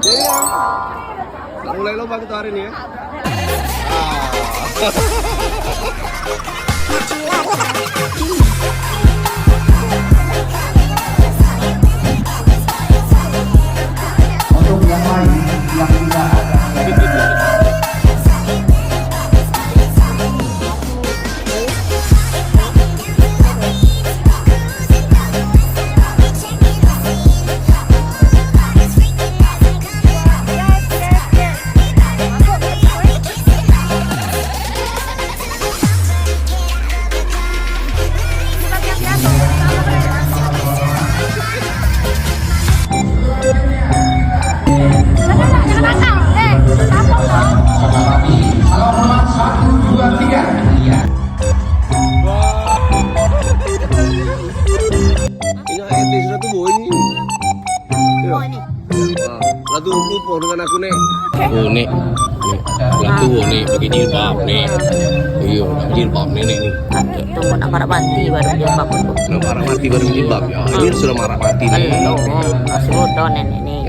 Jadi ya, kita mulai lomba kita hari ini ya. Untuk yang lain yang tidak ada Latu lupa dengan aku nih. Oh nih, latu nih pakai jilbab nih. Iya, jilbab nih. Itu mau nak marah mati baru jilbab itu. Nah, marah mati baru jilbab ya. Ini sudah marah mati nih. Belum, masih muda nenek nih.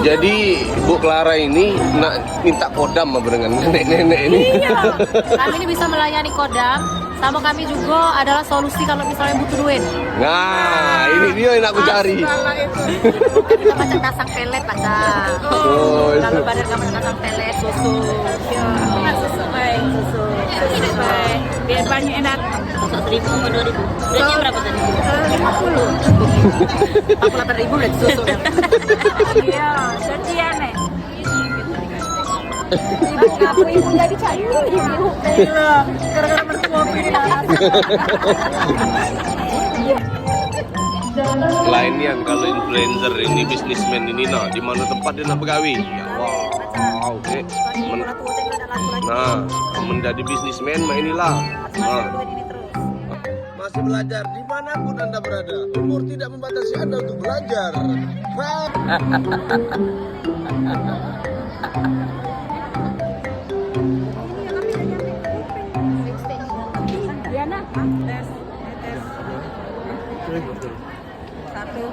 Jadi Bu Clara ini nak minta kodam dengan nenek-nenek ini. Iya, kami ini bisa melayani kodam. Sama kami juga adalah solusi kalau misalnya butuh duit. Nah, ini dia yang aku cari. Kita macam kasang pelet, macam. Oh, itu. Kalau badan kamu kasang pelet, susu. Ya, susu baik, susu. Susu baik. Biar banyak enak. 1.000 sama 2.000. Duitnya berapa tadi? 50. 48.000 udah susu. Iya, janjian nih. Ibu jadi cayu, ibu. Gara-gara mertua ini Lainnya kalau influencer ini bisnismen ini nah di mana tempat dia nak begawi. Ya wow, oke. Nah, menjadi bisnismen mah inilah. Nah. Masih belajar dimanapun Anda berada. Umur tidak membatasi Anda untuk belajar. Diana, tes. Satu.